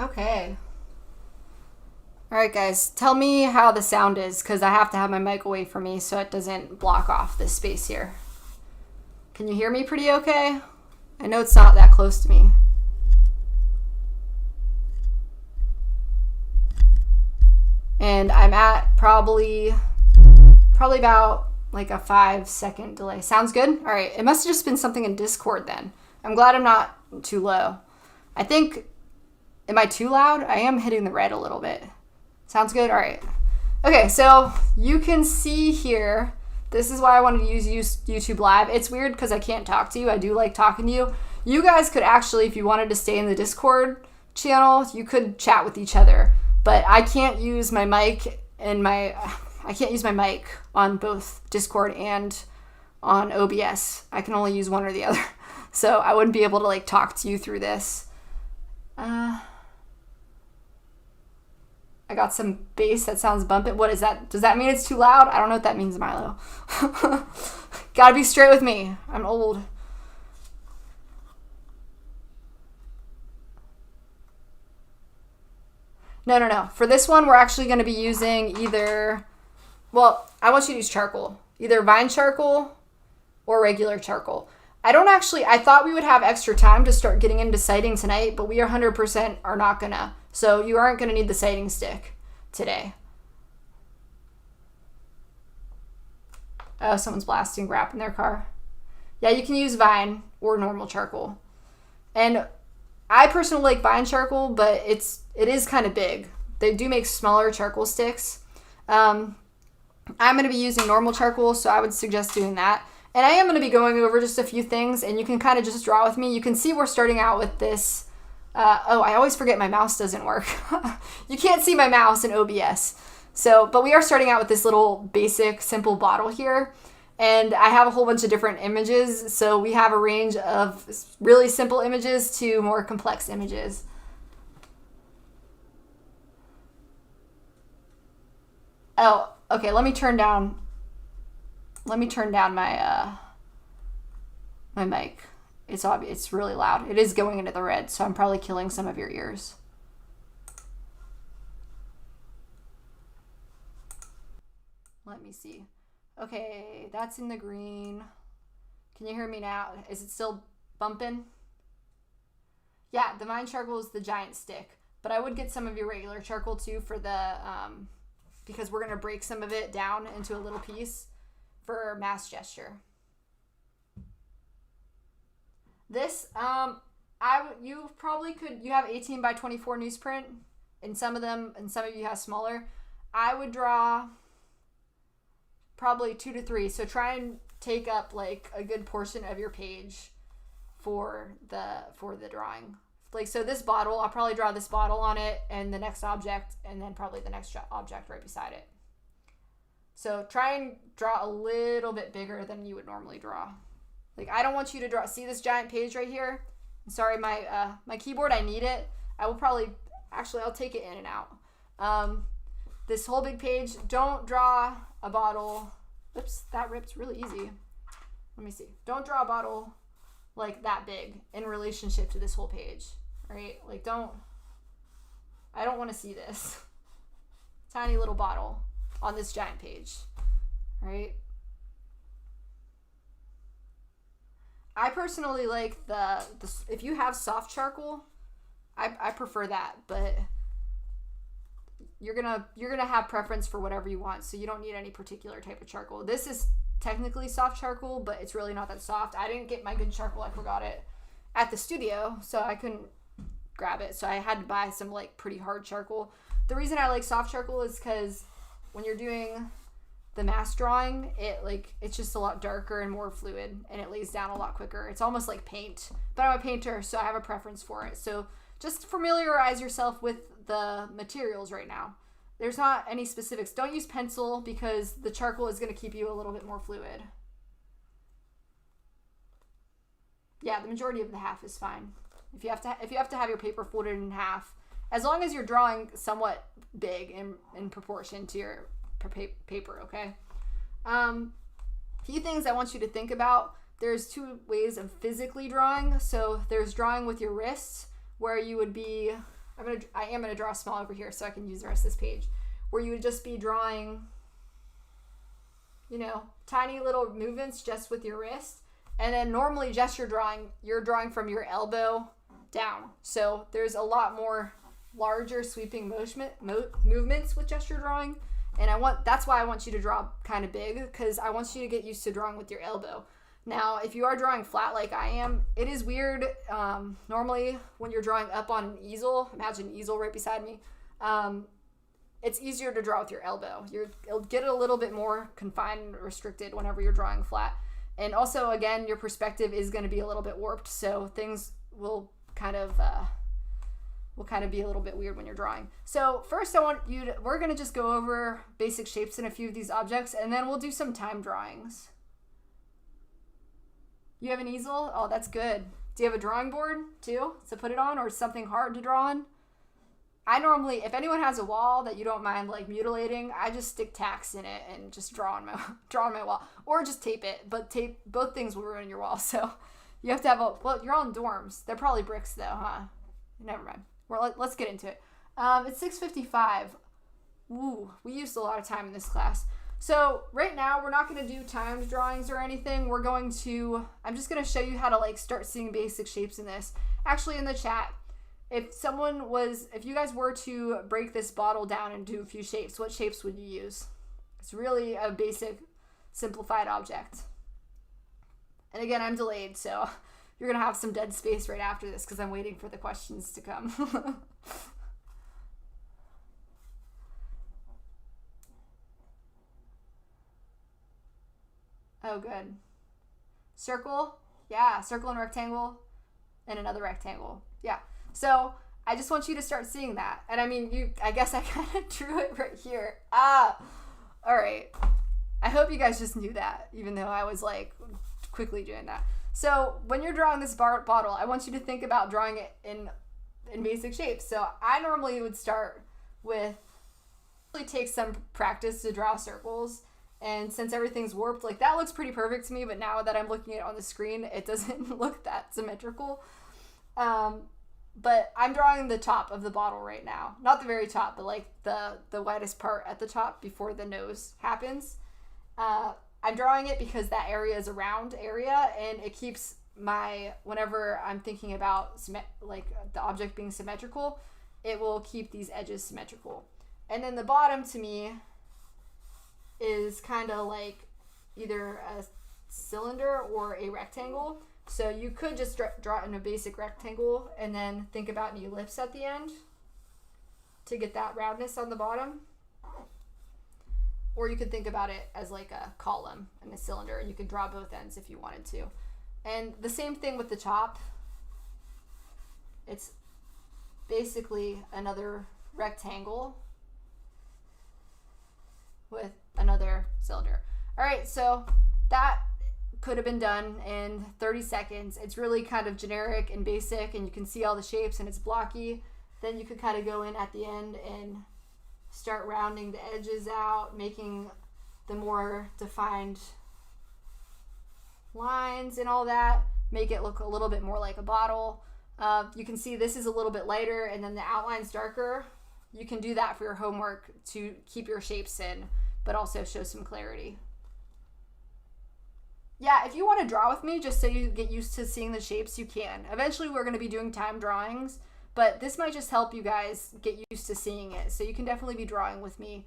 Okay. All right, guys, tell me how the sound is because I have to have my mic away from me so it doesn't block off this space here. Can you hear me pretty okay? I know it's not that close to me. And I'm at probably about like a 5-second delay. Sounds good? All right, it must have just been something in Discord then. I'm glad I'm not too low. I think, am I too loud? I am hitting the red a little bit. Sounds good? All right. Okay, so you can see here, this is why I wanted to use YouTube Live. It's weird because I can't talk to you. I do like talking to you. You guys could actually, if you wanted to stay in the Discord channel, you could chat with each other. But I can't use my mic on both Discord and on OBS. I can only use one or the other. So I wouldn't be able to like talk to you through this. I got some bass that sounds bumping. What is that? Does that mean it's too loud? I don't know what that means, Milo. Gotta be straight with me. I'm old. No. For this one, we're actually going to be using either, well, I want you to use charcoal. Either vine charcoal or regular charcoal. I thought we would have extra time to start getting into sighting tonight, but we 100% are not gonna. So you aren't gonna need the sighting stick today. Oh, someone's blasting rap in their car. Yeah, you can use vine or normal charcoal. And I personally like vine charcoal, but it is kind of big. They do make smaller charcoal sticks. I'm gonna be using normal charcoal, so I would suggest doing that. And I am going to be going over just a few things, and you can kind of just draw with me. You can see we're starting out with this. I always forget my mouse doesn't work. You can't see my mouse in OBS. But we are starting out with this little basic, simple bottle here. And I have a whole bunch of different images. So we have a range of really simple images to more complex images. Oh, okay, let me turn down my my mic. It's obvious. It's really loud. It is going into the red, so I'm probably killing some of your ears. Let me see. Okay, that's in the green. Can you hear me now? Is it still bumping? Yeah, the vine charcoal is the giant stick, but I would get some of your regular charcoal too for the because we're gonna break some of it down into a little piece for mass gesture. This, you probably could, you have 18 by 24 newsprint, and some of you have smaller. I would draw probably 2 to 3, so try and take up like a good portion of your page for the drawing. Like, so this bottle, I'll probably draw this bottle on it, and the next object, and then probably the next object right beside it. So try and draw a little bit bigger than you would normally draw. Like, I don't want you to draw, see this giant page right here? I'm sorry, my keyboard, I need it. I will probably, actually, I'll take it in and out. This whole big page, don't draw a bottle. Oops, that ripped really easy. Let me see. Don't draw a bottle like that big in relationship to this whole page, right? Like, I don't want to see this tiny little bottle on this giant page, right? I personally like the if you have soft charcoal, I prefer that, but you're gonna have preference for whatever you want, so you don't need any particular type of charcoal. This is technically soft charcoal, but it's really not that soft. I didn't get my good charcoal, I forgot it at the studio, so I couldn't grab it, so I had to buy some like pretty hard charcoal. The reason I like soft charcoal is because when you're doing the mass drawing, it's just a lot darker and more fluid, and it lays down a lot quicker. It's almost like paint, but I'm a painter, so I have a preference for it. So just familiarize yourself with the materials right now. There's not any specifics. Don't use pencil because the charcoal is going to keep you a little bit more fluid. Yeah, the majority of the half is fine. If you have to have your paper folded in half, as long as you're drawing somewhat big in proportion to your paper, okay? Few things I want you to think about. There's 2 ways of physically drawing. So there's drawing with your wrists, where you would be I am gonna draw small over here so I can use the rest of this page, where you would just be drawing, you know, tiny little movements just with your wrist. And then normally gesture drawing, you're drawing from your elbow down. So there's a lot more larger sweeping movements with gesture drawing. And that's why I want you to draw kind of big, because I want you to get used to drawing with your elbow. Now, if you are drawing flat like I am, it is weird. Normally, when you're drawing up on an easel, imagine an easel right beside me, it's easier to draw with your elbow. You'll get a little bit more confined and restricted whenever you're drawing flat. And also, again, your perspective is going to be a little bit warped, so things will kind of be a little bit weird when you're drawing. So first we're going to just go over basic shapes in a few of these objects, and then we'll do some time drawings. You have an easel? Oh, that's good. Do you have a drawing board too to put it on, or something hard to draw on? I normally, if anyone has a wall that you don't mind like mutilating, I just stick tacks in it and just draw on my wall, or just tape it. But both things will ruin your wall. So you have to have well, you're all in dorms. They're probably bricks though, huh? Never mind. Let's get into it. It's 6:55. Ooh, we used a lot of time in this class. So right now we're not going to do timed drawings or anything. I'm just going to show you how to like start seeing basic shapes in this. Actually, in the chat, if you guys were to break this bottle down and do a few shapes, what shapes would you use? It's really a basic, simplified object. And again, I'm delayed, so you're going to have some dead space right after this because I'm waiting for the questions to come. Oh, good. Circle. Yeah, circle and rectangle. And another rectangle. Yeah. So I just want you to start seeing that. And I mean, I guess I kind of drew it right here. All right. I hope you guys just knew that, even though I was like quickly doing that. So when you're drawing this bottle, I want you to think about drawing it in basic shapes. So I normally would start with, really take some practice to draw circles. And since everything's warped, like that looks pretty perfect to me, but now that I'm looking at it on the screen, it doesn't look that symmetrical. But I'm drawing the top of the bottle right now. Not the very top, but like the widest part at the top before the nose happens. I'm drawing it because that area is a round area, and it keeps whenever I'm thinking about like the object being symmetrical, it will keep these edges symmetrical. And then the bottom to me is kind of like either a cylinder or a rectangle. So you could just draw it in a basic rectangle and then think about an ellipse at the end to get that roundness on the bottom. Or you could think about it as like a column and a cylinder, and you could draw both ends if you wanted to. And the same thing with the top. It's basically another rectangle with another cylinder. All right, so that could have been done in 30 seconds. It's really kind of generic and basic, and you can see all the shapes and it's blocky. Then you could kind of go in at the end and start rounding the edges out, making the more defined lines and all that, make it look a little bit more like a bottle. You can see this is a little bit lighter and then the outline's darker. You can do that for your homework to keep your shapes in, but also show some clarity. Yeah, if you want to draw with me, just so you get used to seeing the shapes, you can. Eventually, we're going to be doing time drawings, but this might just help you guys get used to seeing it. So you can definitely be drawing with me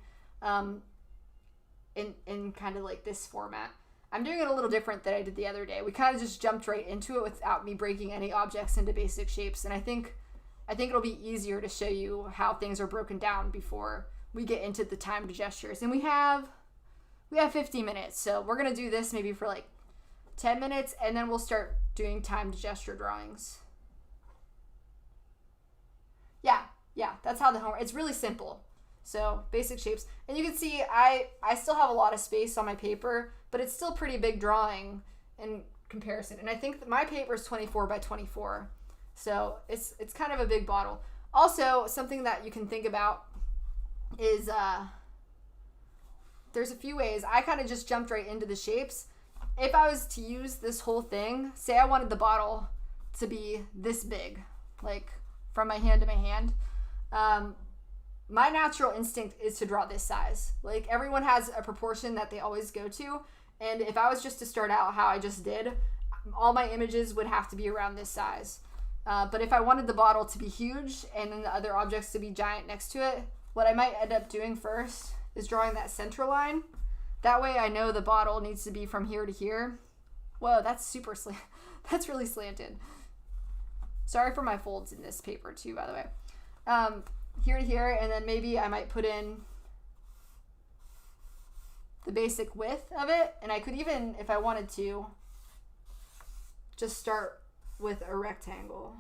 in kind of like this format. I'm doing it a little different than I did the other day. We kind of just jumped right into it without me breaking any objects into basic shapes, and I think it'll be easier to show you how things are broken down before we get into the timed gestures. And we have 50 minutes, so we're going to do this maybe for like 10 minutes, and then we'll start doing timed gesture drawings. Yeah, that's how the homework, it's really simple. So basic shapes. And you can see I still have a lot of space on my paper, but it's still pretty big drawing in comparison. And I think that my paper is 24 by 24. So it's kind of a big bottle. Also, something that you can think about is there's a few ways. I kind of just jumped right into the shapes. If I was to use this whole thing, say I wanted the bottle to be this big, like from my hand to my hand, My natural instinct is to draw this size. Like, everyone has a proportion that they always go to, and if I was just to start out how I just did, all my images would have to be around this size. But if I wanted the bottle to be huge and then the other objects to be giant next to it, what I might end up doing first is drawing that center line. That way I know the bottle needs to be from here to here. Whoa, that's super that's really slanted. Sorry for my folds in this paper too, by the way. Here to here, and then maybe I might put in the basic width of it, and I could even, if I wanted to, just start with a rectangle.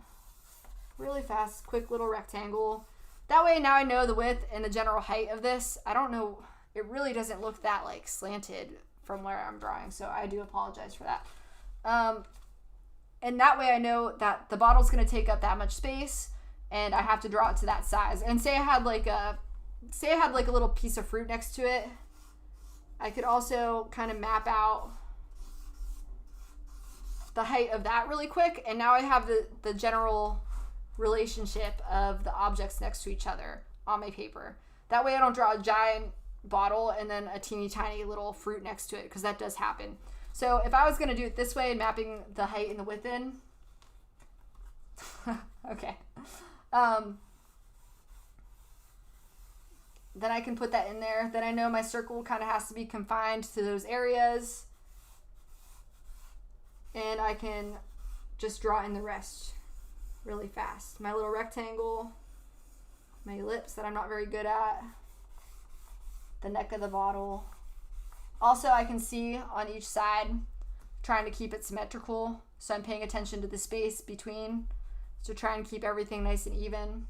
Really fast, quick little rectangle. That way now I know the width and the general height of this. I don't know, it really doesn't look that like slanted from where I'm drawing, so I do apologize for that. And that way I know that the bottle's gonna take up that much space, and I have to draw it to that size. And say I had like a little piece of fruit next to it, I could also kind of map out the height of that really quick, and now I have the general relationship of the objects next to each other on my paper. That way I don't draw a giant bottle and then a teeny tiny little fruit next to it, because that does happen. So if I was going to do it this way, mapping the height and the width in, okay, then I can put that in there. Then I know my circle kind of has to be confined to those areas, and I can just draw in the rest really fast. My little rectangle, my ellipse that I'm not very good at, the neck of the bottle. Also, I can see on each side, trying to keep it symmetrical, so I'm paying attention to the space between, to try and keep everything nice and even.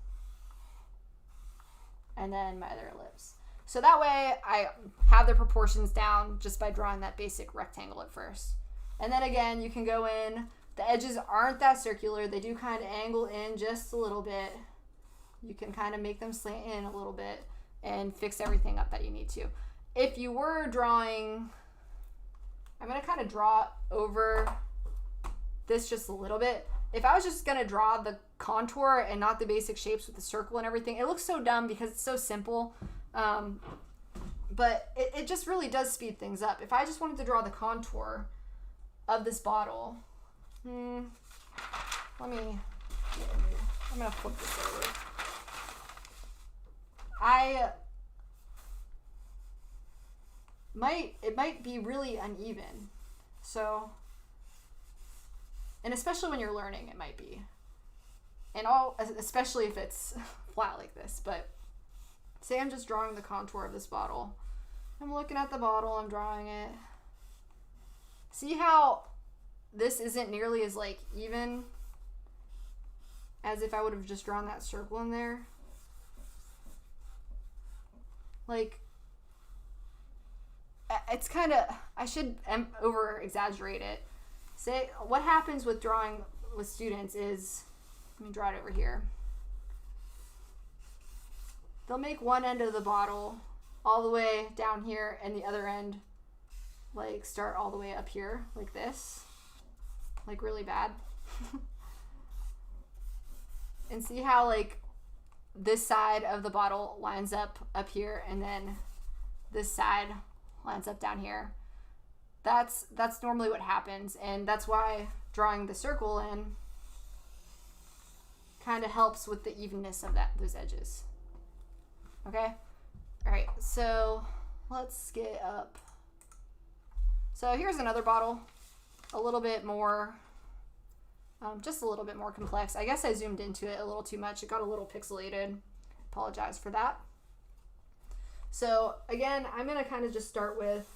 And then my other ellipse. So that way I have the proportions down just by drawing that basic rectangle at first. And then again, you can go in, the edges aren't that circular, they do kind of angle in just a little bit. You can kind of make them slant in a little bit and fix everything up that you need to. If you were drawing, I'm going to kind of draw over this just a little bit. If I was just going to draw the contour and not the basic shapes with the circle and everything, it looks so dumb because it's so simple. But it just really does speed things up. If I just wanted to draw the contour of this bottle, I'm going to flip this over. It might be really uneven. So, and especially when you're learning, it might be. And especially if it's flat like this. But say I'm just drawing the contour of this bottle. I'm looking at the bottle, I'm drawing it. See how this isn't nearly as like even as if I would have just drawn that circle in there? Like, it's kind of, I should over exaggerate it. Say, what happens with drawing with students is, let me draw it over here. They'll make one end of the bottle all the way down here and the other end like start all the way up here like this, like really bad. And see how like this side of the bottle lines up here, and then this side lines up down here. That's normally what happens, and that's why drawing the circle in kind of helps with the evenness of those edges. Okay? All right, so let's get up. So here's another bottle, a little bit more, just a little bit more complex. I guess I zoomed into it a little too much. It got a little pixelated. Apologize for that. So again, I'm gonna kind of just start with,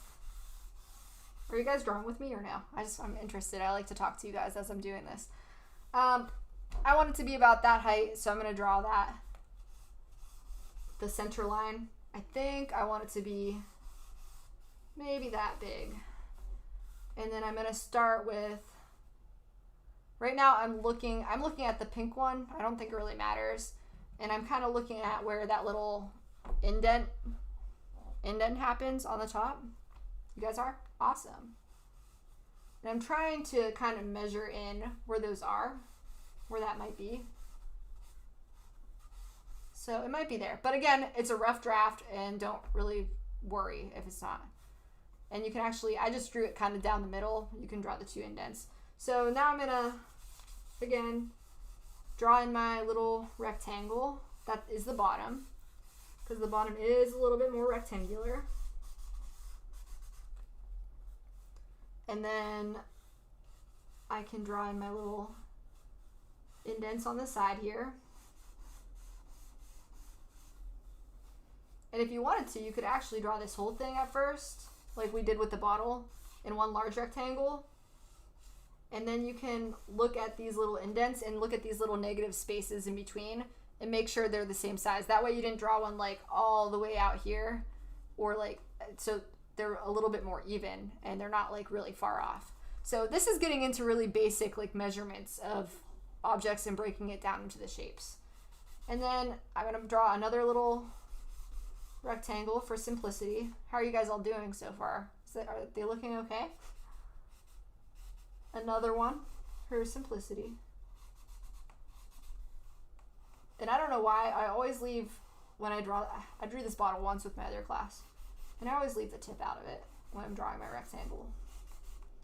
are you guys drawing with me or no? I'm interested. I like to talk to you guys as I'm doing this. I want it to be about that height, so I'm gonna draw that, the center line. I think I want it to be maybe that big. And then I'm gonna start with, right now I'm looking at the pink one. I don't think it really matters. And I'm kind of looking at where that little indent happens on the top. You guys are? Awesome. And I'm trying to kind of measure in where those are, where that might be. So it might be there. But again, it's a rough draft, and don't really worry if it's not. And you can actually, I just drew it kind of down the middle. You can draw the 2 indents. So now I'm going to, again, draw in my little rectangle. That is the bottom, because the bottom is a little bit more rectangular. And then I can draw in my little indents on the side here. And if you wanted to, you could actually draw this whole thing at first, like we did with the bottle, in one large rectangle. And then you can look at these little indents and look at these little negative spaces in between and make sure they're the same size. That way you didn't draw one like all the way out here, or like, so they're a little bit more even and they're not like really far off. So this is getting into really basic like measurements of objects and breaking it down into the shapes. And then I'm going to draw another little rectangle for simplicity. How are you guys all doing so far? Are they looking okay? Another one for simplicity. And I don't know why, I always leave, when I drew this bottle once with my other class, and I always leave the tip out of it when I'm drawing my rectangle,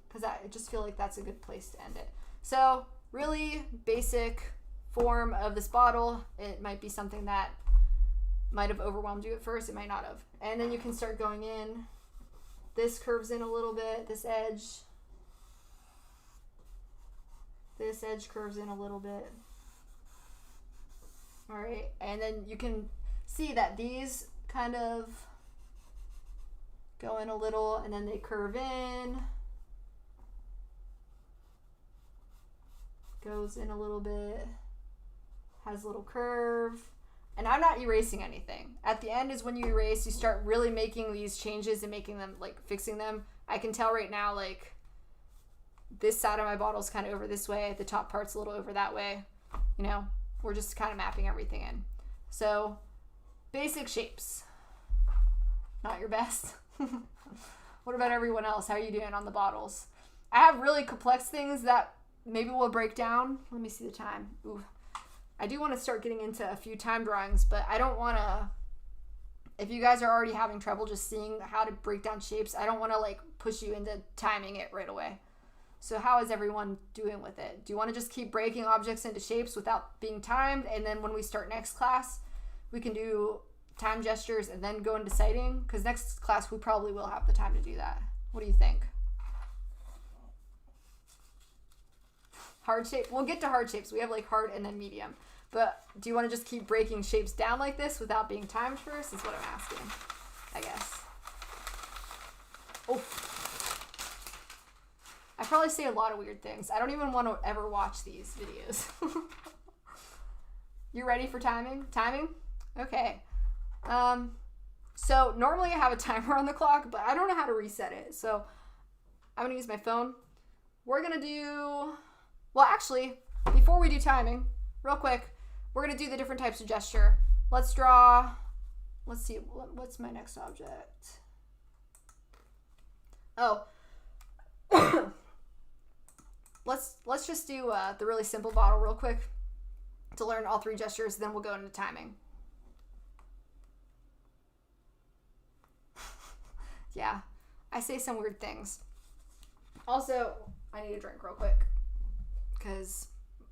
because I just feel like that's a good place to end it. So really basic form of this bottle. It might be something that might have overwhelmed you at first, it might not have. And then you can start going in. This curves in a little bit, this edge curves in a little bit. All right, and then you can see that these kind of go in a little, and then they curve in, goes in a little bit, has a little curve. And I'm not erasing anything. At the end is when you erase, you start really making these changes and making them, like, fixing them. I can tell right now, like, this side of my bottle is kind of over this way, the top part's a little over that way, you know. We're just kind of mapping everything in. So, basic shapes. Not your best. What about everyone else? How are you doing on the bottles? I have really complex things that maybe we'll break down. Let me see the time. Ooh. I do want to start getting into a few time drawings, but I don't want to, if you guys are already having trouble just seeing how to break down shapes, I don't want to like push you into timing it right away. So how is everyone doing with it? Do you want to just keep breaking objects into shapes without being timed? And then when we start next class, we can do time gestures and then go into sighting? Because next class, we probably will have the time to do that. What do you think? Hard shape? We'll get to hard shapes. We have like hard and then medium. But do you want to just keep breaking shapes down like this without being timed first? Is what I'm asking, I guess. Oh. I probably say a lot of weird things. I don't even want to ever watch these videos. You ready for timing? Timing? Okay. So normally I have a timer on the clock, but I don't know how to reset it. So I'm going to use my phone. We're going to do, well, actually, before we do timing, real quick, we're going to do the different types of gesture. Let's draw, let's see, what's my next object? Oh, let's just do the really simple bottle real quick to learn all three gestures, then we'll go into timing. Yeah, I say some weird things. Also, I need a drink real quick because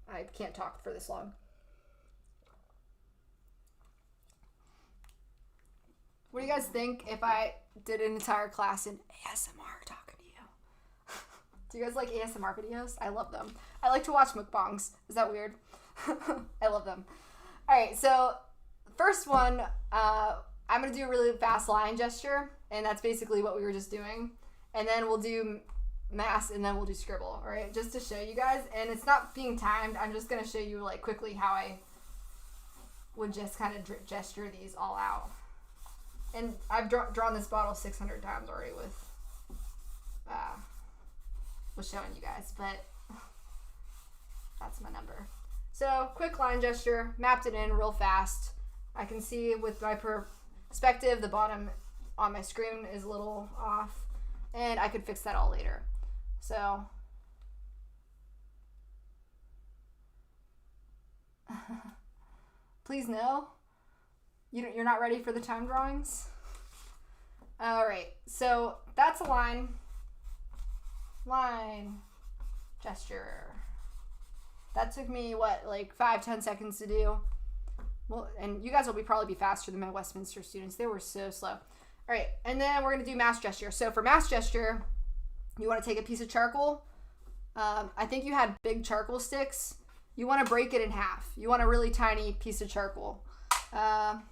I can't talk for this long. What do you guys think if I did an entire class in ASMR talking to you? Do you guys like ASMR videos? I love them. I like to watch mukbangs. Is that weird? I love them. All right, so first one, I'm going to do a really fast line gesture, and that's basically what we were just doing. And then we'll do mass, and then we'll do scribble, all right, just to show you guys. And it's not being timed. I'm just going to show you like quickly how I would just kind of gesture these all out. And I've drawn this bottle 600 times already with showing you guys, but that's my number. So quick line gesture, mapped it in real fast. I can see with my perspective, the bottom on my screen is a little off, and I could fix that all later. So please no. You're not ready for the time drawings? All right, so that's a line. Line, gesture. That took me, what, like 5-10 seconds to do? Well, and you guys will probably be faster than my Westminster students. They were so slow. All right, and then we're going to do mass gesture. So for mass gesture, you want to take a piece of charcoal. I think you had big charcoal sticks. You want to break it in half. You want a really tiny piece of charcoal. I'm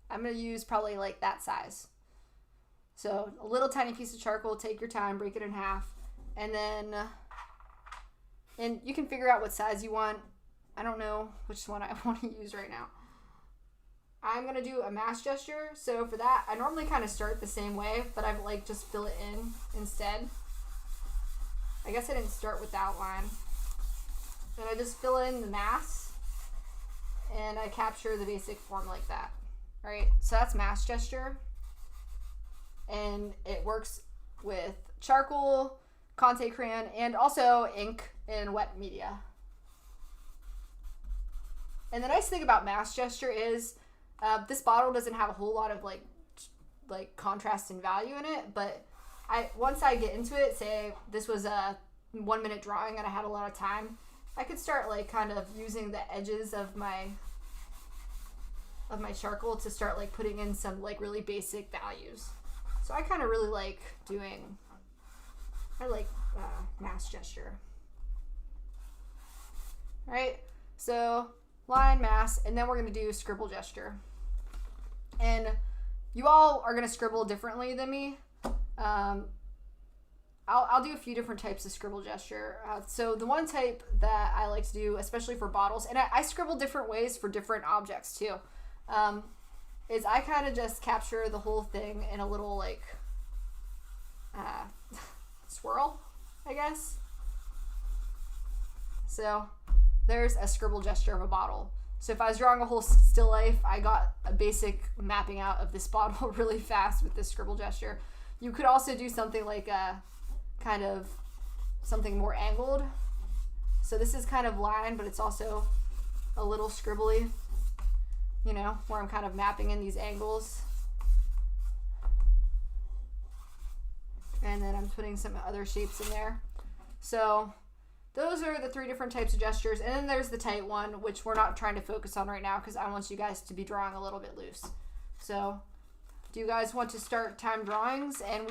going to use probably like that size. So a little tiny piece of charcoal, take your time, break it in half. And then, and you can figure out what size you want. I don't know which one I want to use right now. I'm going to do a mass gesture. So for that, I normally kind of start the same way, but I like just fill it in instead. I guess I didn't start with the outline. And I just fill in the mass and I capture the basic form like that. All right, so that's mass gesture. And it works with charcoal, Conte crayon, and also ink and wet media. And the nice thing about mass gesture is this bottle doesn't have a whole lot of like contrast and value in it, but once I get into it, say this was a 1 minute drawing and I had a lot of time, I could start like kind of using the edges of my charcoal to start like putting in some like really basic values. So I kind of really like doing, mass gesture. All right, so line, mass, and then we're going to do scribble gesture. And you all are going to scribble differently than me. I'll do a few different types of scribble gesture. So the one type that I like to do, especially for bottles, and I scribble different ways for different objects too, is I kind of just capture the whole thing in a little like swirl, I guess. So there's a scribble gesture of a bottle. So if I was drawing a whole still life, I got a basic mapping out of this bottle really fast with this scribble gesture. You could also do something like a kind of something more angled. So this is kind of line, but it's also a little scribbly, you know, where I'm kind of mapping in these angles. And then I'm putting some other shapes in there. So those are the 3 different types of gestures. And then there's the tight one, which we're not trying to focus on right now because I want you guys to be drawing a little bit loose. So do you guys want to start time drawings? And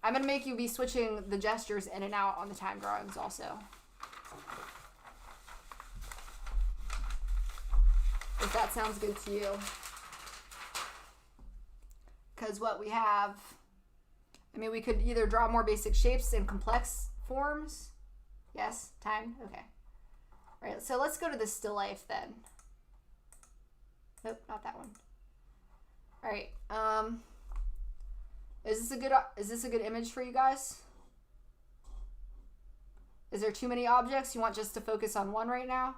I'm going to make you be switching the gestures in and out on the time drawings also. If that sounds good to you. Because what we have, we could either draw more basic shapes in complex forms. Yes, time? Okay. All right, so let's go to the still life then. Nope, not that one. All right. Is this a good image for you guys? Is there too many objects? You want just to focus on one right now?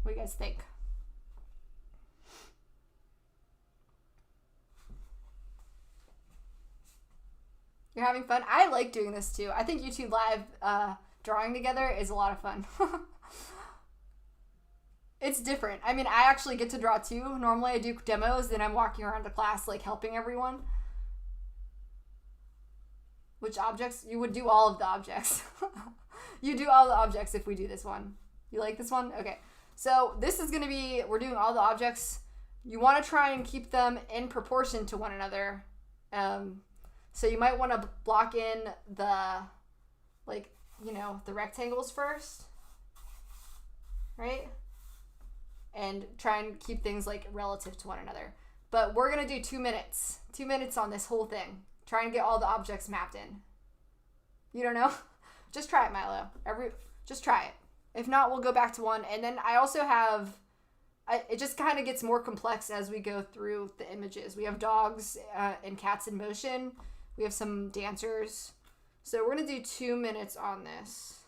What do you guys think? You're having fun? I like doing this too. I think YouTube Live drawing together is a lot of fun. It's different. I actually get to draw too. Normally I do demos, then I'm walking around the class like helping everyone. Which objects? You would do all of the objects. You do all the objects if we do this one. You like this one? Okay. So this is going to be, we're doing all the objects. You want to try and keep them in proportion to one another. So you might want to block in the, the rectangles first. Right? And try and keep things relative to one another. But we're going to do 2 minutes. 2 minutes on this whole thing. Try and get all the objects mapped in. You don't know? Just try it, Milo. Just try it. If not, we'll go back to 1. And then I also have, it just kind of gets more complex as we go through the images. We have dogs and cats in motion. We have some dancers. So we're going to do 2 minutes on this.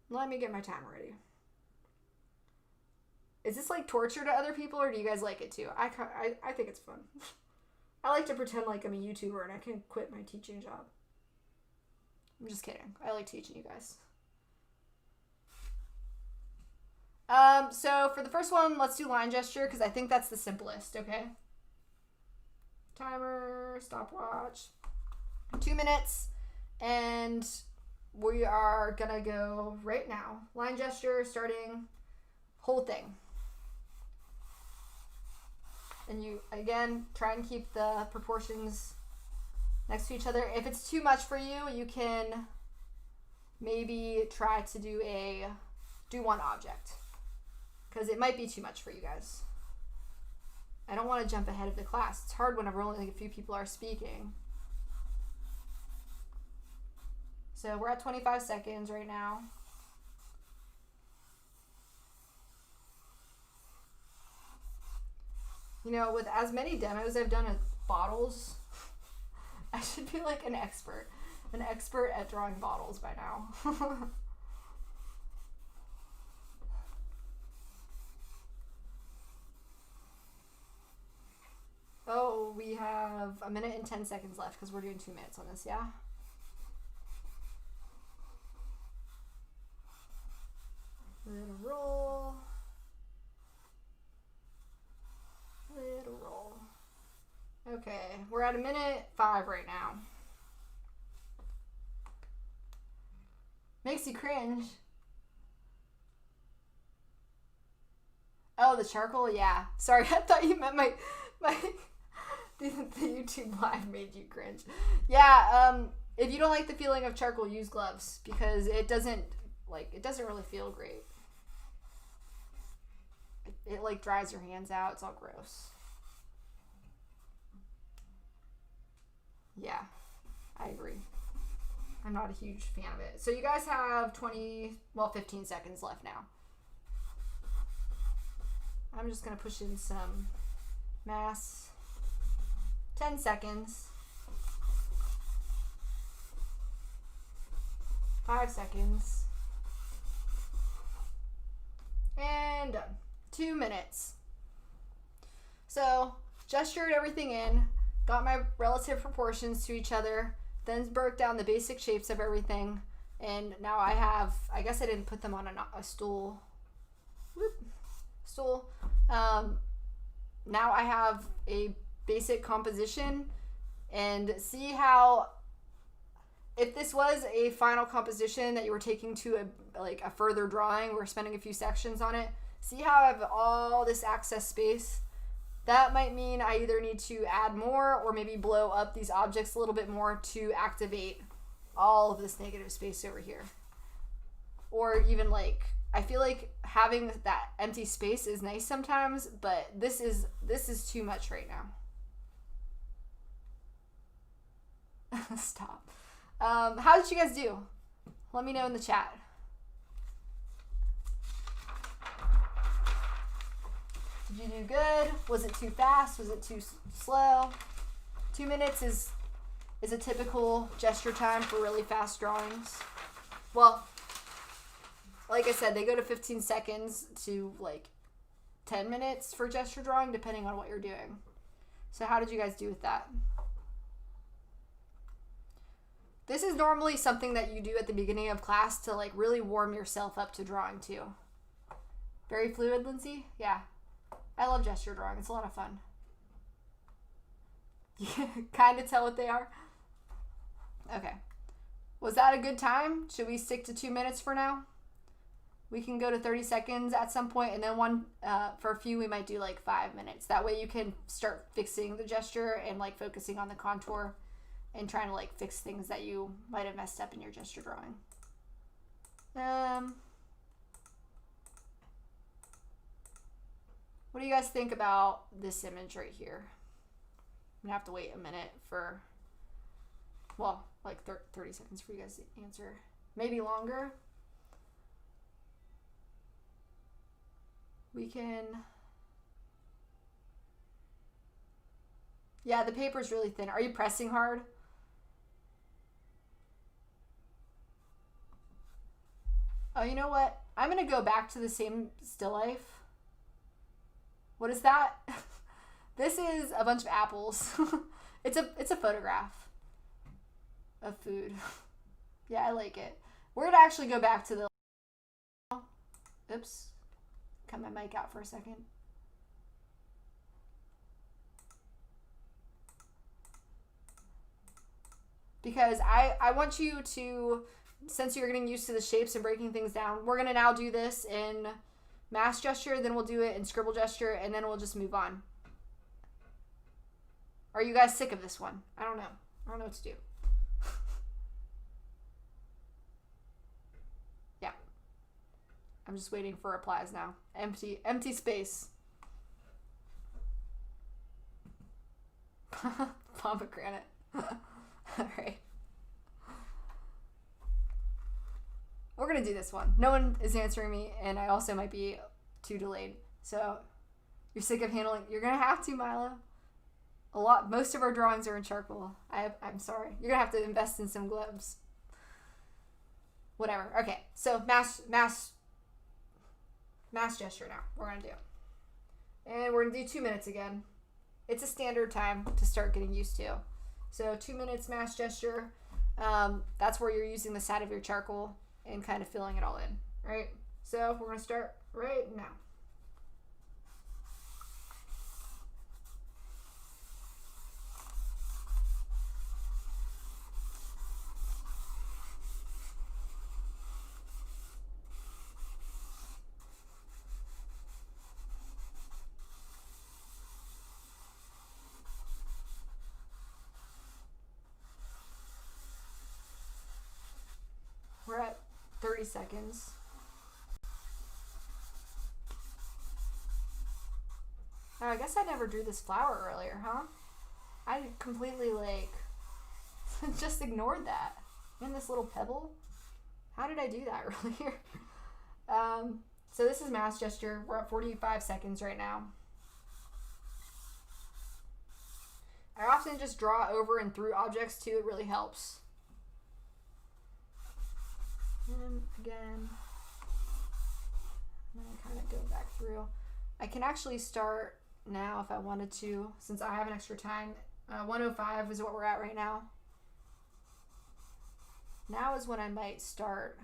Let me get my timer ready. Is this torture to other people, or do you guys like it too? I think it's fun. I like to pretend like I'm a YouTuber and I can quit my teaching job. I'm just kidding. I like teaching you guys. So for the first one, let's do line gesture because I think that's the simplest, okay? Timer, stopwatch. 2 minutes, and we are gonna go right now. Line gesture, starting, whole thing. And you, again, try and keep the proportions next to each other. If it's too much for you, you can maybe try to do one object. Because it might be too much for you guys. I don't want to jump ahead of the class. It's hard whenever only like a few people are speaking. So we're at 25 seconds right now. You know, with as many demos I've done with bottles, I should be like an expert at drawing bottles by now. Oh, we have 1 minute and 10 seconds left because we're doing 2 minutes on this, yeah? Little roll. Little roll. Okay, we're at 1:05 right now. Makes you cringe. Oh, the charcoal? Yeah. Sorry, I thought you meant my the YouTube live made you cringe. Yeah, if you don't like the feeling of charcoal, use gloves because it doesn't really feel great. It like dries your hands out. It's all gross. Yeah, I agree. I'm not a huge fan of it. So you guys have 15 seconds left now. I'm just going to push in some mass. 10 seconds. 5 seconds. And done. 2 minutes. So, gestured everything in, got my relative proportions to each other, then broke down the basic shapes of everything, and now I have, I guess I didn't put them on a stool. Now I have a basic composition, and see how, if this was a final composition that you were taking to a further drawing, we're spending a few sections on it, see how I have all this access space? That might mean I either need to add more or maybe blow up these objects a little bit more to activate all of this negative space over here. Or even I feel like having that empty space is nice sometimes, but this is too much right now. Stop. How did you guys do? Let me know in the chat. Did you do good? Was it too fast? Was it too slow? 2 minutes is a typical gesture time for really fast drawings. Well, like I said, they go to 15 seconds to 10 minutes for gesture drawing, depending on what you're doing. So how did you guys do with that? This is normally something that you do at the beginning of class to really warm yourself up to drawing too. Very fluid, Lindsay? Yeah. I love gesture drawing. It's a lot of fun. You can kind of tell what they are. Okay. Was that a good time? Should we stick to 2 minutes for now? We can go to 30 seconds at some point, and then for a few we might do 5 minutes. That way you can start fixing the gesture and focusing on the contour and trying to fix things that you might have messed up in your gesture drawing. What do you guys think about this image right here? I'm gonna have to wait a minute for, 30 seconds for you guys to answer. Maybe longer. We can, yeah, the paper's really thin. Are you pressing hard? Oh, you know what? I'm gonna go back to the same still life. What is that? This is a bunch of apples. It's a photograph of food. Yeah, I like it. We're gonna actually go back to the, oops, cut my mic out for a second. Because I want you to, since you're getting used to the shapes and breaking things down, we're going to now do this in mass gesture, then we'll do it in scribble gesture, and then we'll just move on. Are you guys sick of this one? I don't know. I don't know what to do. Yeah. I'm just waiting for replies now. Empty space. Pomegranate. All right. We're going to do this one. No one is answering me, and I also might be too delayed. So you're sick of handling. You're going to have to, Milo. Most of our drawings are in charcoal. I'm sorry. You're going to have to invest in some gloves. Whatever. Okay. So mass gesture now. We're going to do. And we're going to do 2 minutes again. It's a standard time to start getting used to. So 2 minutes mass gesture. That's where you're using the side of your charcoal and kind of filling it all in, right? So we're going to start right now. We're at 30 seconds. Oh, I guess I never drew this flower earlier, huh? I completely, just ignored that. And this little pebble? How did I do that earlier? So this is mass gesture. We're at 45 seconds right now. I often just draw over and through objects too. It really helps. And again, I'm going to kind of go back through. I can actually start now if I wanted to, since I have an extra time. 105 is what we're at right now. Now is when I might start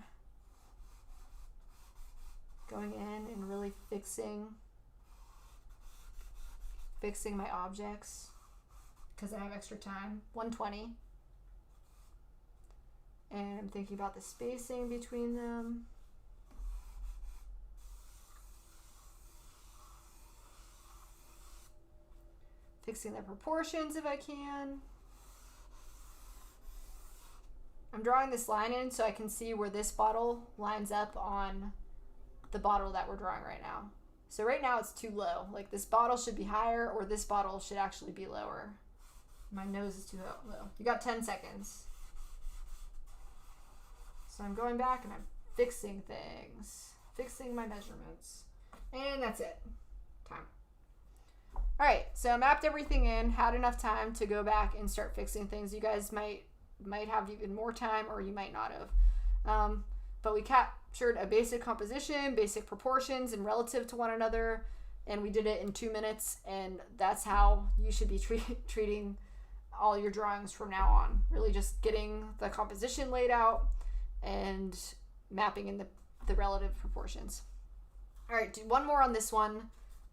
going in and really fixing my objects because I have extra time. 120. And I'm thinking about the spacing between them. Fixing the proportions if I can. I'm drawing this line in so I can see where this bottle lines up on the bottle that we're drawing right now. So right now it's too low. Like this bottle should be higher or this bottle should actually be lower. My nose is too low. You got 10 seconds. So I'm going back and I'm fixing things, fixing my measurements, and that's it. Time. All right, so I mapped everything in, had enough time to go back and start fixing things. You guys might have even more time or you might not have. But we captured a basic composition, basic proportions, and relative to one another, and we did it in 2 minutes, and that's how you should be treating all your drawings from now on. Really just getting the composition laid out and mapping in the relative proportions. All right, do one more on this one.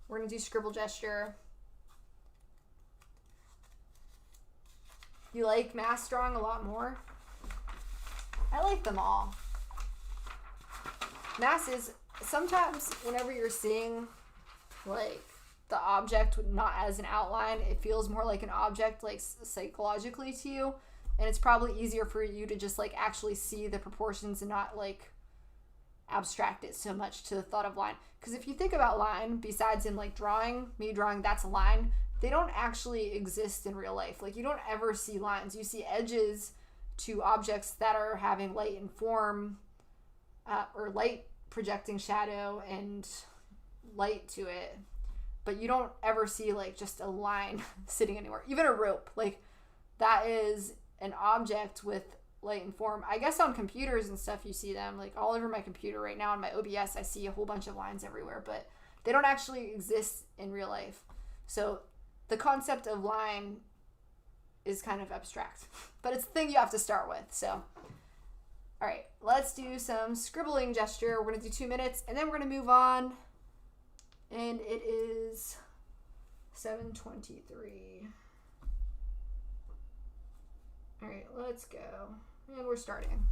We're going to do scribble gesture. You like mass drawing a lot more? I like them all. Mass is, sometimes whenever you're seeing like the object not as an outline, it feels more like an object like psychologically to you. And it's probably easier for you to just like actually see the proportions and not like abstract it so much to the thought of line. Because if you think about line, besides in like me drawing, that's a line, they don't actually exist in real life. Like you don't ever see lines. You see edges to objects that are having light and form or light projecting shadow and light to it. But you don't ever see like just a line sitting anywhere. Even a rope, like that is an object with light and form. I guess on computers and stuff you see them, like all over my computer right now on my OBS I see a whole bunch of lines everywhere, but they don't actually exist in real life. So the concept of line is kind of abstract, but it's the thing you have to start with. So All right, let's do some scribbling gesture. We're gonna do 2 minutes, and then we're gonna move on. And it is 7:23. All right, let's go. And we're starting.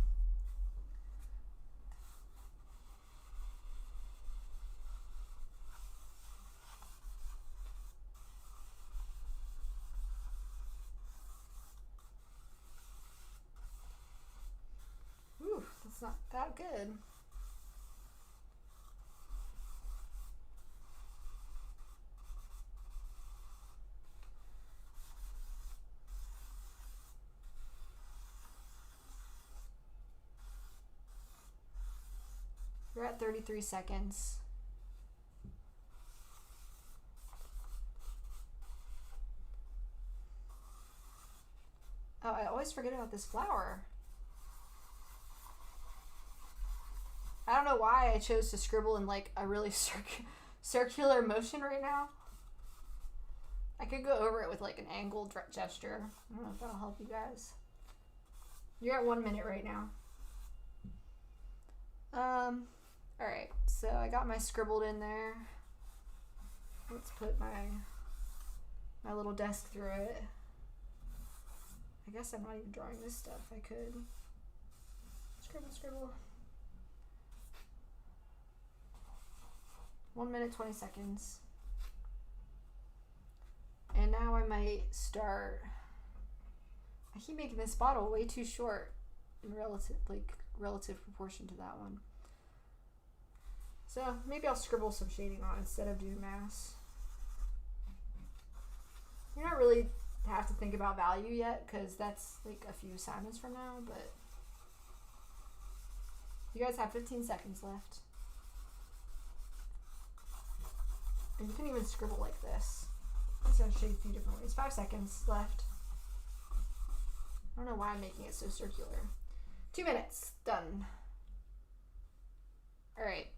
Ooh, that's not that good. We're at 33 seconds. Oh, I always forget about this flower. I don't know why I chose to scribble in like a really circular motion right now. I could go over it with like an angled gesture. I don't know if that'll help you guys. You're at 1 minute right now. All right, so I got my scribbled in there. Let's put my little desk through it. I guess I'm not even drawing this stuff. I could scribble. 1 minute, 20 seconds. And now I might start. I keep making this bottle way too short in relative proportion to that one. So maybe I'll scribble some shading on instead of doing mass. You're not really have to think about value yet because that's like a few assignments from now, but you guys have 15 seconds left. And you can even scribble like this. I'm just going to show you a few different ways. 5 seconds left. I don't know why I'm making it so circular. 2 minutes. Done. Alright.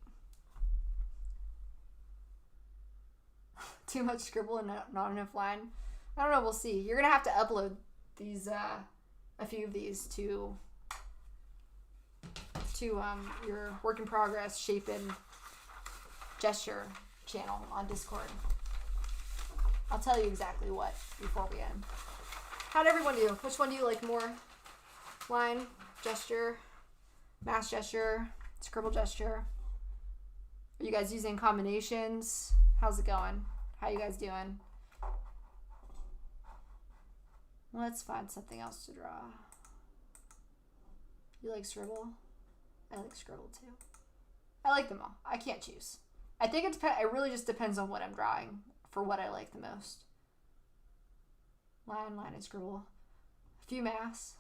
Too much scribble and not enough line. I don't know. We'll see. You're going to have to upload these, a few of these to your work in progress shape and gesture channel on Discord. I'll tell you exactly what before we end. How'd everyone do? Which one do you like more? Line, gesture, mass gesture, scribble gesture? Are you guys using combinations? How's it going? How you guys doing? Let's find something else to draw. You like scribble? I like scribble too. I like them all. I can't choose. I think it really just depends on what I'm drawing for what I like the most. Line, and scribble. A few mass.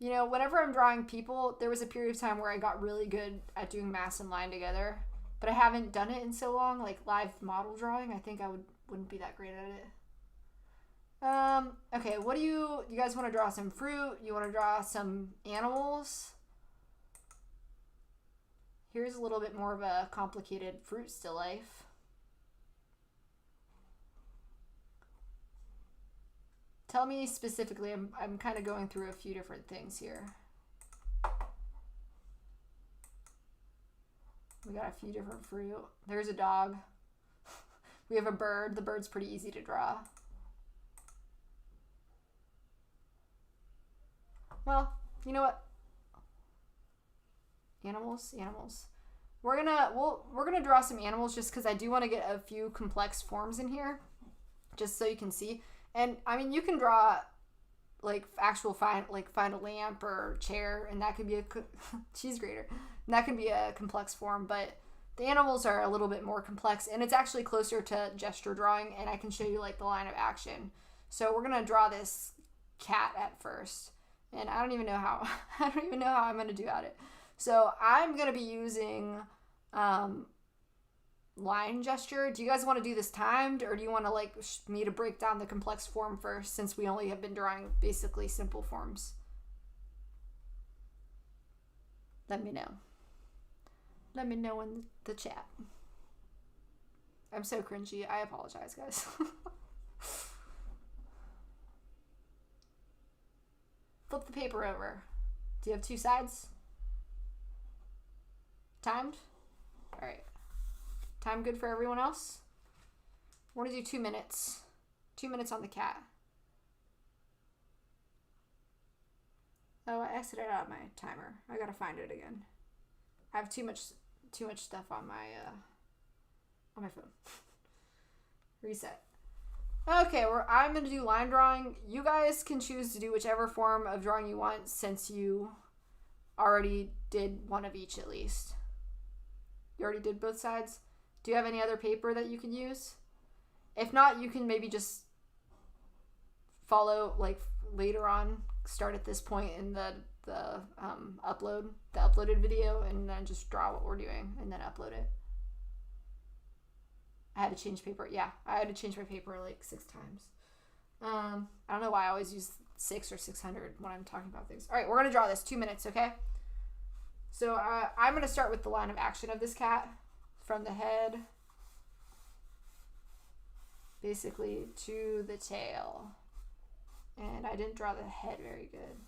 You know, whenever I'm drawing people, there was a period of time where I got really good at doing mass and line together, but I haven't done it in so long, like live model drawing. I think I wouldn't be that great at it. Okay, what do you guys want to draw some fruit? You want to draw some animals? Here's a little bit more of a complicated fruit still life. Tell me specifically. I'm kind of going through a few different things here. We got a few different fruit. There's a dog. We have a bird. The bird's pretty easy to draw. Well, you know what? Animals. We're gonna draw some animals just because I do want to get a few complex forms in here, just so you can see. And I mean, you can draw like find a lamp or chair, and that could be a cheese grater, and that can be a complex form. But the animals are a little bit more complex, and it's actually closer to gesture drawing. And I can show you like the line of action. So we're gonna draw this cat at first, and I don't even know how I'm gonna do it. So I'm going to be using line gesture. Do you guys want to do this timed, or do you want to like me to break down the complex form first, since we only have been drawing basically simple forms? Let me know. Let me know in the chat. I'm so cringy. I apologize, guys. Flip the paper over. Do you have 2 sides? Timed? All right. Time good for everyone else? We're gonna do 2 minutes. 2 minutes on the cat. Oh, I exited out my timer. I gotta find it again. I have too much stuff on my phone. Reset. Okay, I'm gonna do line drawing. You guys can choose to do whichever form of drawing you want, since you already did one of each at least. You already did both sides. Do you have any other paper that you can use? If not, you can maybe just follow, like, later on, start at this point in the uploaded video, and then just draw what we're doing and then upload it. I had to change paper. Yeah, I had to change my paper like 6 times. I don't know why I always use 6 or 600 when I'm talking about things. All right, we're gonna draw this 2 minutes, okay? So I'm gonna start with the line of action of this cat from the head, basically to the tail. And I didn't draw the head very good.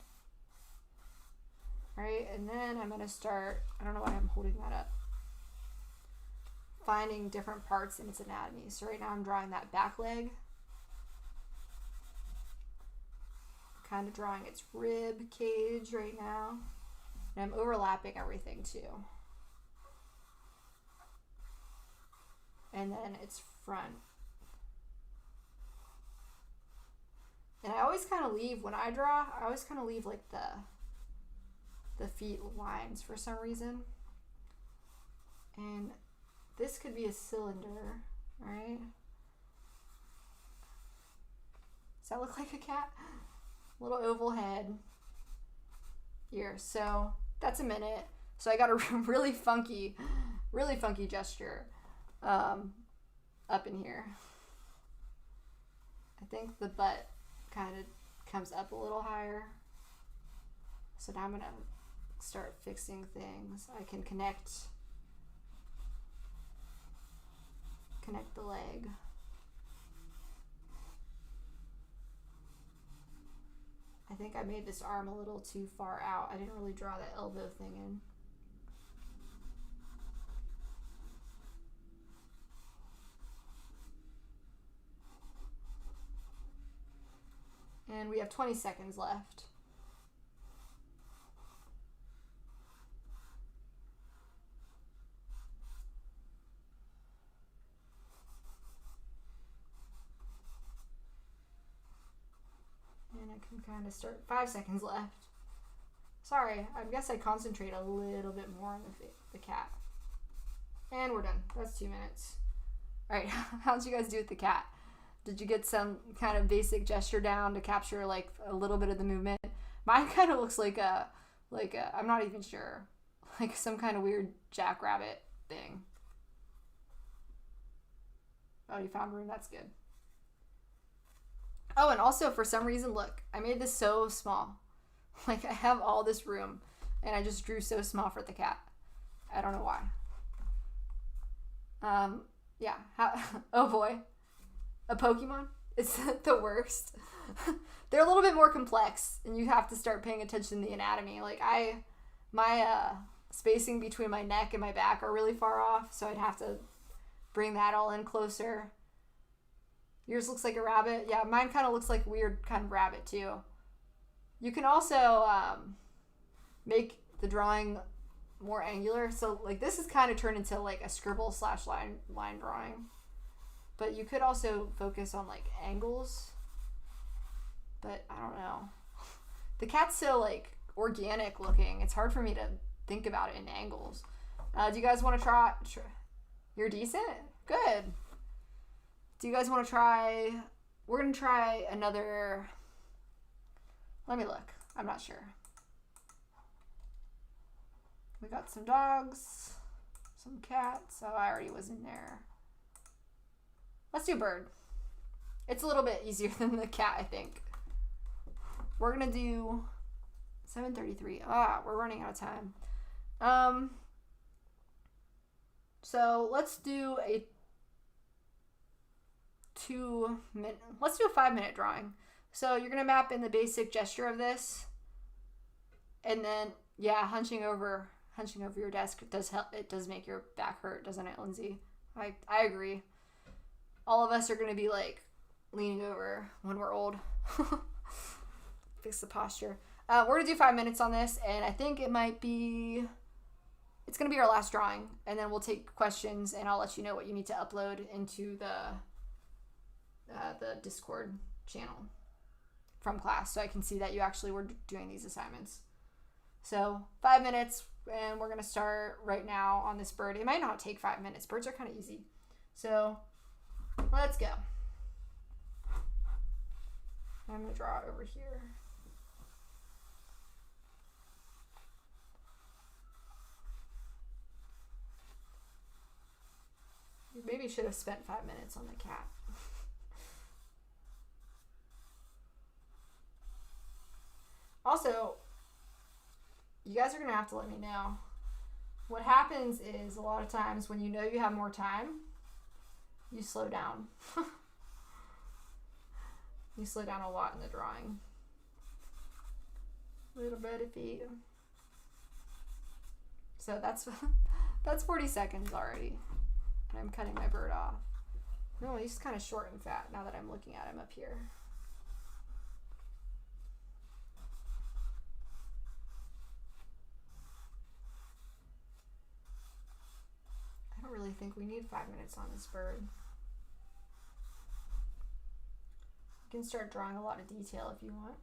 All right, and then I'm gonna start, I don't know why I'm holding that up, finding different parts in its anatomy. So right now I'm drawing that back leg, kind of drawing its rib cage right now, and I'm overlapping everything too. And then its front. And I always kind of leave, when I draw, I always kind of leave like the feet lines for some reason. And this could be a cylinder, right? Does that look like a cat? Little oval head. Here, so that's a minute. So I got a really funky gesture up in here. I think the butt kind of comes up a little higher. So now I'm gonna start fixing things. I can connect the leg. I think I made this arm a little too far out. I didn't really draw that elbow thing in. And we have 20 seconds left. And I can kind of start, 5 seconds left. Sorry, I guess I concentrate a little bit more on the cat. And we're done. That's 2 minutes. All right, how'd you guys do with the cat? Did you get some kind of basic gesture down to capture like a little bit of the movement? Mine kind of looks like a I'm not even sure, like some kind of weird jackrabbit thing. Oh, you found room? That's good. Oh, and also for some reason, look, I made this so small. Like I have all this room and I just drew so small for the cat. I don't know why. Yeah. Oh boy. A Pokemon? It's the worst. They're a little bit more complex and you have to start paying attention to the anatomy. Like my spacing between my neck and my back are really far off, so I'd have to bring that all in closer. Yours looks like a rabbit. Yeah, mine kind of looks like a weird kind of rabbit too. You can also make the drawing more angular. So like this is kind of turned into like a scribble / line drawing. But you could also focus on like angles. But I don't know. The cat's so like organic looking. It's hard for me to think about it in angles. Do you guys want to try? You're decent? Good. Do you guys want to try? We're going to try another. Let me look. I'm not sure. We got some dogs, some cats. Oh, I already was in there. Let's do bird. It's a little bit easier than the cat, I think. We're going to do 7:33. We're running out of time. So let's do a 2-minute, let's do a 5-minute drawing. So you're going to map in the basic gesture of this. And then, yeah, hunching over your desk does help. It does make your back hurt, doesn't it, Lindsay? I agree. All of us are going to be like leaning over when we're old. Fix the posture. We're going to do 5 minutes on this, and I think it's going to be our last drawing, and then we'll take questions, and I'll let you know what you need to upload into the Discord channel from class, so I can see that you actually were doing these assignments. So 5 minutes, and we're going to start right now on this bird. It might not take 5 minutes. Birds are kind of easy. So let's go. I'm going to draw over here. You maybe should have spent 5 minutes on the cat. Also, you guys are going to have to let me know. What happens is a lot of times when you know you have more time, you slow down. You slow down a lot in the drawing. Little birdie feet. So that's 40 seconds already. And I'm cutting my bird off. No, he's kind of short and fat now that I'm looking at him up here. I don't really think we need 5 minutes on this bird. You can start drawing a lot of detail if you want.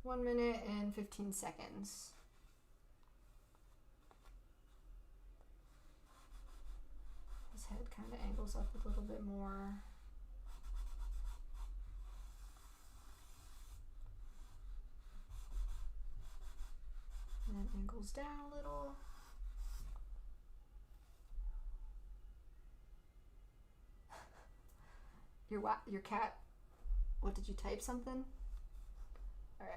One minute and 15 seconds. His head kind of angles up a little bit more. And then angles down a little. Your cat, what did you type something? All right.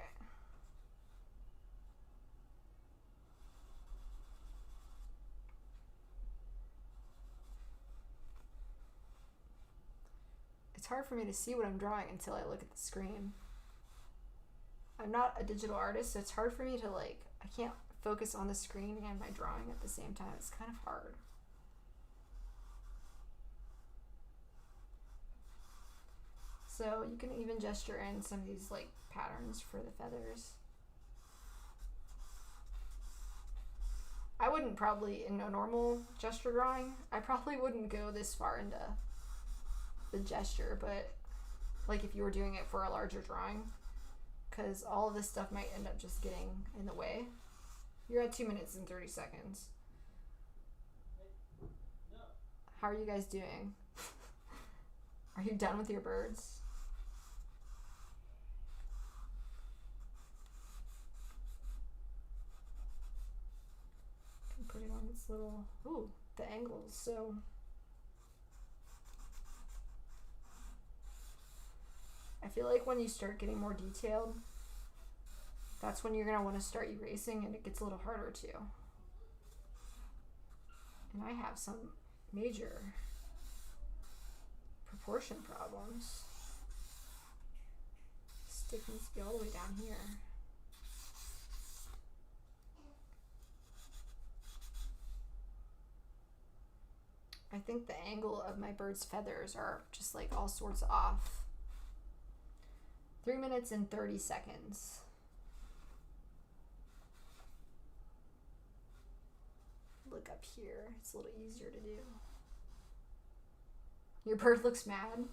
It's hard for me to see what I'm drawing until I look at the screen. I'm not a digital artist, so it's hard for me to I can't focus on the screen and my drawing at the same time. It's kind of hard. So you can even gesture in some of these patterns for the feathers. I wouldn't probably, in a normal gesture drawing, I probably wouldn't go this far into the gesture, but if you were doing it for a larger drawing, because all of this stuff might end up just getting in the way. You're at 2 minutes and 30 seconds. How are you guys doing? Are you done with your birds? Can put it on this little, ooh, the angles. So I feel like when you start getting more detailed, that's when you're going to want to start erasing, and it gets a little harder too. And I have some major proportion problems. Stick needs to be all the way down here. I think the angle of my bird's feathers are just all sorts off. 3 minutes and 30 seconds. Look up here. It's a little easier to do. Your bird looks mad.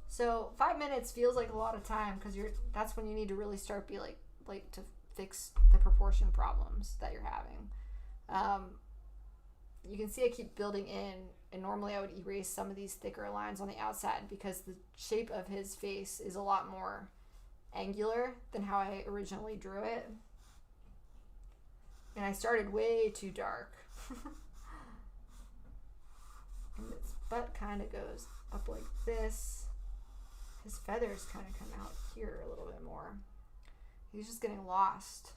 So 5 minutes feels like a lot of time because that's when you need to really start to fix the proportion problems that you're having. You can see I keep building in, and normally I would erase some of these thicker lines on the outside because the shape of his face is a lot more angular than how I originally drew it. And I started way too dark. And his butt kind of goes up like this. His feathers kind of come out here a little bit more. He's just getting lost.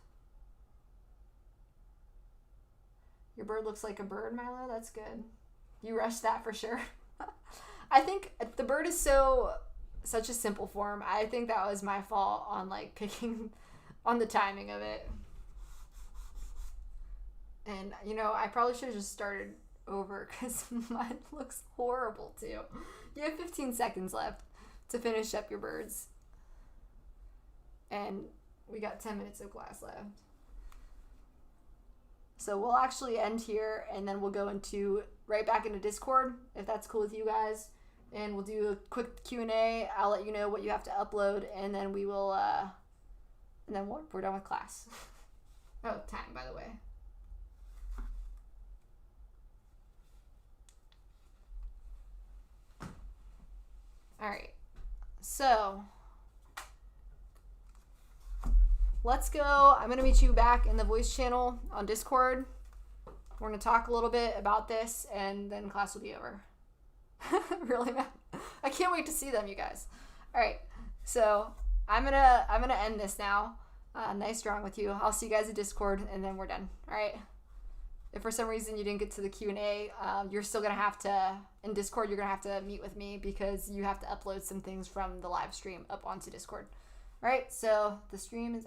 Your bird looks like a bird, Milo. That's good. You rushed that for sure. I think the bird is such a simple form. I think that was my fault on like picking on the timing of it. And you know, I probably should have just started over because mine looks horrible too. You have 15 seconds left to finish up your birds. And we got 10 minutes of class left. So we'll actually end here and then we'll go right back into Discord if that's cool with you guys. And we'll do a quick Q&A. I'll let you know what you have to upload and then we will, and then we're done with class. Oh, time, by the way. All right. So let's go. I'm going to meet you back in the voice channel on Discord. We're going to talk a little bit about this and then class will be over. Really, man? I can't wait to see them, you guys. All right. So I'm going to end this now. Nice drawing with you. I'll see you guys in Discord and then we're done. All right. If for some reason you didn't get to the Q&A, you're still going to have to, in Discord, you're going to have to meet with me because you have to upload some things from the live stream up onto Discord. All right. So the stream is